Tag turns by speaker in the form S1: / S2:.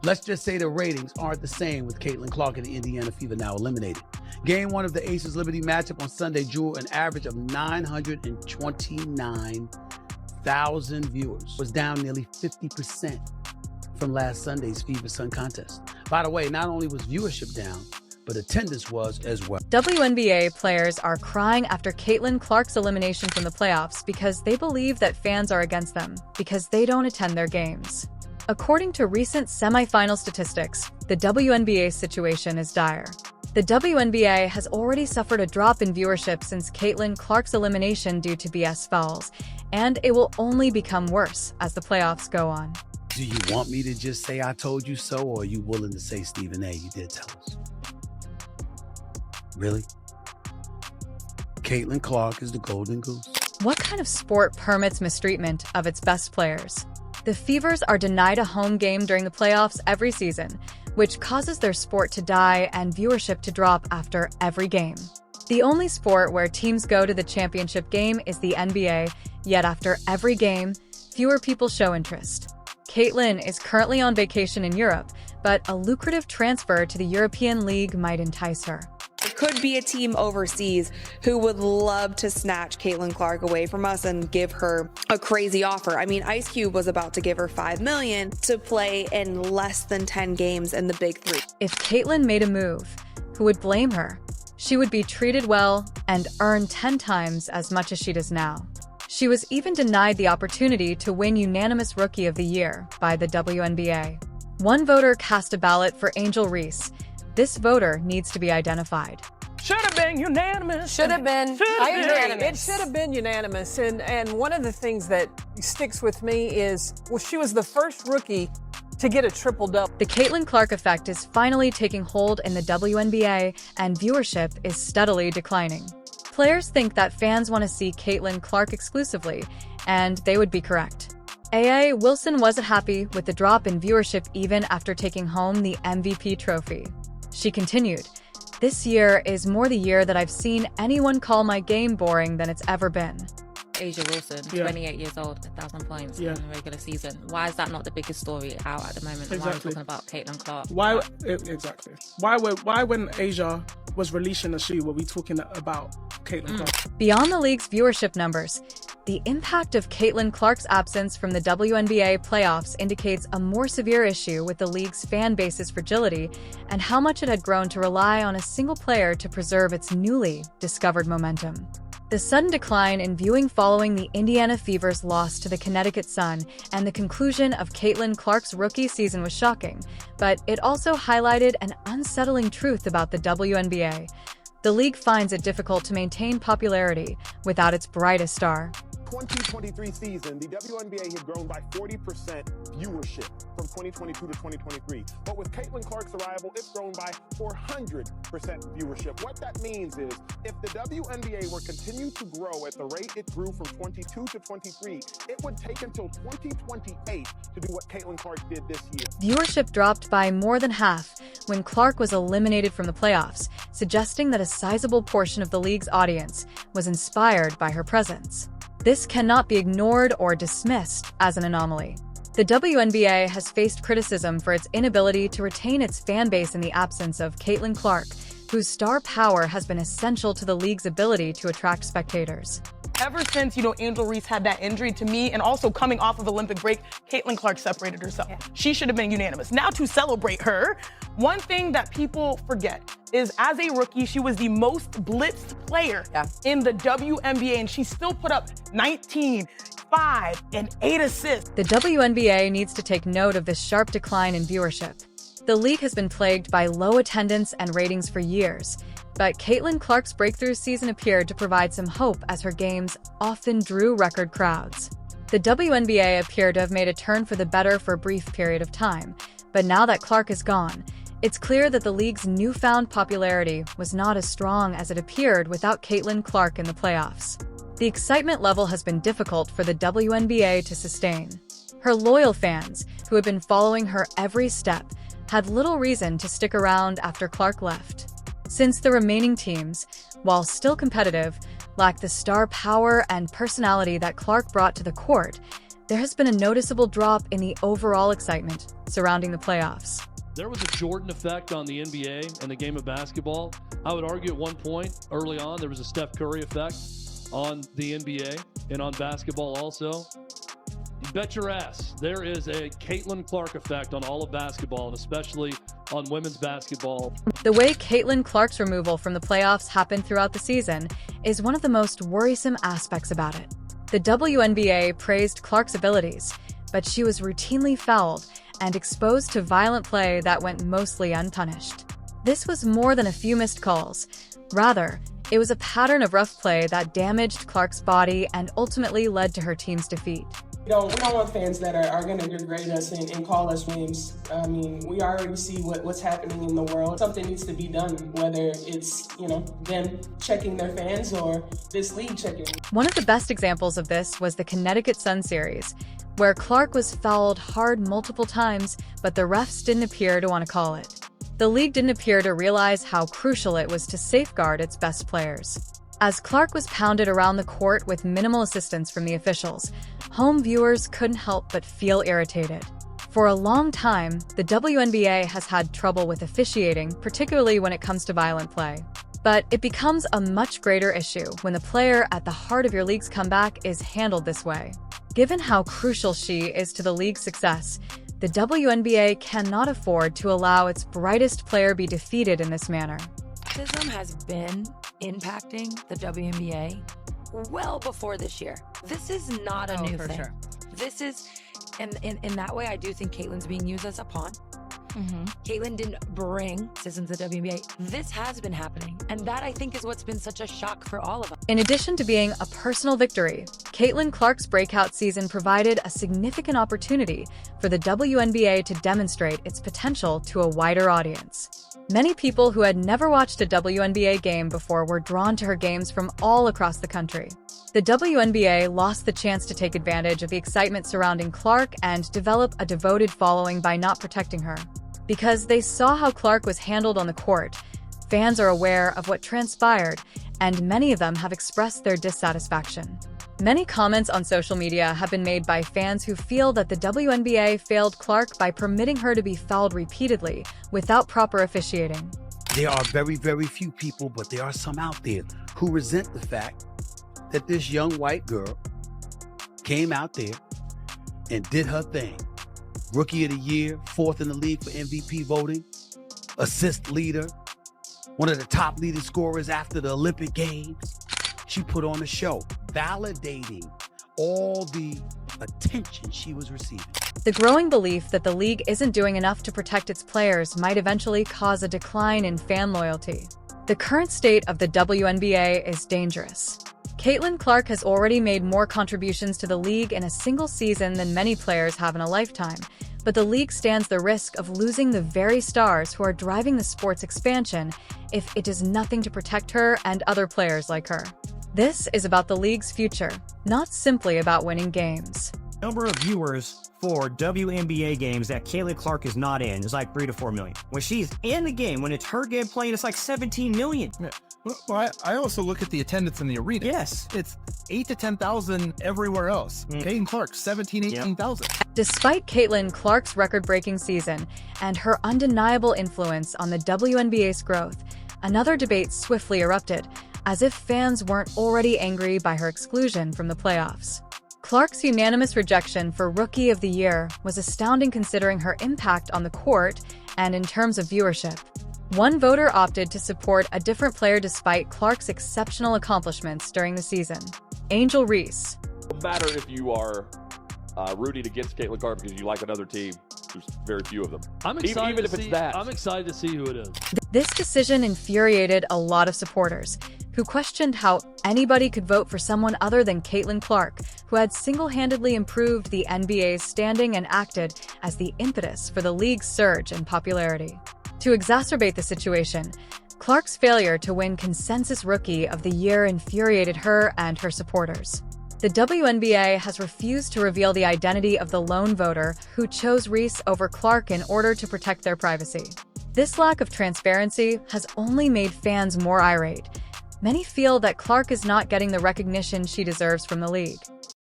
S1: Let's just say the ratings aren't the same with Caitlin Clark and the Indiana Fever now eliminated. Game 1 of the Aces Liberty matchup on Sunday drew an average of 929,000 viewers. Was down nearly 50% from last Sunday's Fever Sun contest. By the way, not only was viewership down, but attendance was as well.
S2: WNBA players are crying after Caitlin Clark's elimination from the playoffs because they believe that fans are against them because they don't attend their games. According to recent semifinal statistics, the WNBA's situation is dire. The WNBA has already suffered a drop in viewership since Caitlin Clark's elimination due to BS fouls, and it will only become worse as the playoffs go on.
S1: Do you want me to just say I told you so, or are you willing to say, Stephen A., you did tell us? Really? Caitlin Clark is the golden goose.
S2: What kind of sport permits mistreatment of its best players? The Fevers are denied a home game during the playoffs every season, which causes their sport to die and viewership to drop after every game. The only sport where teams go to the championship game is the NBA, yet after every game, fewer people show interest. Caitlin is currently on vacation in Europe, but a lucrative transfer to the European League might entice her.
S3: There could be a team overseas who would love to snatch Caitlin Clark away from us and give her a crazy offer. I mean, Ice Cube was about to give her $5 million to play in less than 10 games in the Big Three.
S2: If Caitlin made a move, who would blame her? She would be treated well and earn 10 times as much as she does now. She was even denied the opportunity to win Unanimous Rookie of the Year by the WNBA. One voter cast a ballot for Angel Reese. This voter needs to be identified.
S4: Should have been unanimous.
S5: Should have been.
S4: I agree.
S5: Unanimous.
S4: It should have been unanimous. And one of the things that sticks with me is, well, she was the first rookie to get a triple-double.
S2: The Caitlin Clark effect is finally taking hold in the WNBA, and viewership is steadily declining. Players think that fans want to see Caitlin Clark exclusively, and they would be correct. A.A. Wilson wasn't happy with the drop in viewership even after taking home the MVP trophy. She continued, "This year is more the year that I've seen anyone call my game boring than it's ever been."
S6: Asia Wilson, 28 years old, 1,000 points in the regular season. Why is that not the biggest story out at the moment? Why are we talking about Caitlin Clark?
S7: Why exactly? Why when Asia was releasing a shoe were we talking about Caitlin Clark?
S2: Beyond the league's viewership numbers, the impact of Caitlin Clark's absence from the WNBA playoffs indicates a more severe issue with the league's fan base's fragility and how much it had grown to rely on a single player to preserve its newly discovered momentum. The sudden decline in viewing following the Indiana Fever's loss to the Connecticut Sun and the conclusion of Caitlin Clark's rookie season was shocking, but it also highlighted an unsettling truth about the WNBA. The league finds it difficult to maintain popularity without its brightest star.
S8: 2023 season, the WNBA had grown by 40% viewership from 2022 to 2023. But with Caitlin Clark's arrival, it's grown by 400% viewership. What that means is if the WNBA were continue to grow at the rate it grew from 22 to 23, it would take until 2028 to do what Caitlin Clark did this year.
S2: Viewership dropped by more than half when Clark was eliminated from the playoffs, suggesting that a sizable portion of the league's audience was inspired by her presence. This cannot be ignored or dismissed as an anomaly. The WNBA has faced criticism for its inability to retain its fan base in the absence of Caitlin Clark, whose star power has been essential to the league's ability to attract spectators.
S4: Ever since, Angel Reese had that injury to me, and also coming off of Olympic break, Caitlin Clark separated herself. Yeah. She should have been unanimous. Now to celebrate her, one thing that people forget is as a rookie, she was the most blitzed player in the WNBA, and she still put up 19, 5, and 8 assists.
S2: The WNBA needs to take note of this sharp decline in viewership. The league has been plagued by low attendance and ratings for years, but Caitlin Clark's breakthrough season appeared to provide some hope as her games often drew record crowds. The WNBA appeared to have made a turn for the better for a brief period of time, but now that Clark is gone, it's clear that the league's newfound popularity was not as strong as it appeared without Caitlin Clark in the playoffs. The excitement level has been difficult for the WNBA to sustain. Her loyal fans, who have been following her every step, had little reason to stick around after Clark left. Since the remaining teams, while still competitive, lack the star power and personality that Clark brought to the court, there has been a noticeable drop in the overall excitement surrounding the playoffs.
S5: There was a Jordan effect on the NBA and the game of basketball. I would argue at one point early on there was a Steph Curry effect on the NBA and on basketball also. You bet your ass there is a Caitlin Clark effect on all of basketball, and especially on women's basketball.
S2: The way Caitlin Clark's removal from the playoffs happened throughout the season is one of the most worrisome aspects about it. The WNBA praised Clark's abilities, but she was routinely fouled and exposed to violent play that went mostly unpunished. This was more than a few missed calls. Rather, it was a pattern of rough play that damaged Clark's body and ultimately led to her team's defeat.
S9: We don't want fans that are going to degrade us and call us names. I mean, we already see what's happening in the world. Something needs to be done, whether it's, them checking their fans or this league checking.
S2: One of the best examples of this was the Connecticut Sun series, where Clark was fouled hard multiple times, but the refs didn't appear to want to call it. The league didn't appear to realize how crucial it was to safeguard its best players. As Clark was pounded around the court with minimal assistance from the officials, home viewers couldn't help but feel irritated. For a long time, the WNBA has had trouble with officiating, particularly when it comes to violent play. But it becomes a much greater issue when the player at the heart of your league's comeback is handled this way. Given how crucial she is to the league's success, the WNBA cannot afford to allow its brightest player be defeated in this manner.
S10: CISM has been impacting the WNBA well before this year. This is not a new thing. Sure. This is, in that way, I do think Caitlin's being used as a pawn. Caitlin didn't bring CISM to the WNBA. This has been happening, and that I think is what's been such a shock for all of us.
S2: In addition to being a personal victory, Caitlin Clark's breakout season provided a significant opportunity for the WNBA to demonstrate its potential to a wider audience. Many people who had never watched a WNBA game before were drawn to her games from all across the country. The WNBA lost the chance to take advantage of the excitement surrounding Clark and develop a devoted following by not protecting her. Because they saw how Clark was handled on the court, fans are aware of what transpired, and many of them have expressed their dissatisfaction. Many comments on social media have been made by fans who feel that the WNBA failed Clark by permitting her to be fouled repeatedly without proper officiating.
S1: There are very, very few people, but there are some out there who resent the fact that this young white girl came out there and did her thing. Rookie of the year, 4th in the league for MVP voting, assist leader, one of the top leading scorers after the Olympic Games. She put on a show, validating all the attention she was receiving.
S2: The growing belief that the league isn't doing enough to protect its players might eventually cause a decline in fan loyalty. The current state of the WNBA is dangerous. Caitlin Clark has already made more contributions to the league in a single season than many players have in a lifetime, but the league stands the risk of losing the very stars who are driving the sport's expansion if it does nothing to protect her and other players like her. This is about the league's future, not simply about winning games.
S11: Number of viewers for WNBA games that Caitlin Clark is not in is like 3 to 4 million. When she's in the game, when it's her game playing, it's like 17 million.
S12: Yeah. Well, I also look at the attendance in the arena.
S11: Yes.
S12: It's 8 to 10,000 everywhere else. Caitlin Clark, 18,000.
S2: Despite Caitlin Clark's record-breaking season and her undeniable influence on the WNBA's growth, another debate swiftly erupted, as if fans weren't already angry by her exclusion from the playoffs. Clark's unanimous rejection for Rookie of the Year was astounding considering her impact on the court and in terms of viewership. One voter opted to support a different player despite Clark's exceptional accomplishments during the season. Angel Reese.
S13: No matter if you are rooting against Caitlin Clark because you like another team, there's very few of them.
S5: I'm excited
S13: even if it's that.
S5: I'm excited to see who it is.
S2: This decision infuriated a lot of supporters, who questioned how anybody could vote for someone other than Caitlin Clark, who had single-handedly improved the NBA's standing and acted as the impetus for the league's surge in popularity. To exacerbate the situation, Clark's failure to win Consensus Rookie of the Year infuriated her and her supporters. The WNBA has refused to reveal the identity of the lone voter who chose Reese over Clark in order to protect their privacy. This lack of transparency has only made fans more irate. Many feel that Clark is not getting the recognition she deserves from the league.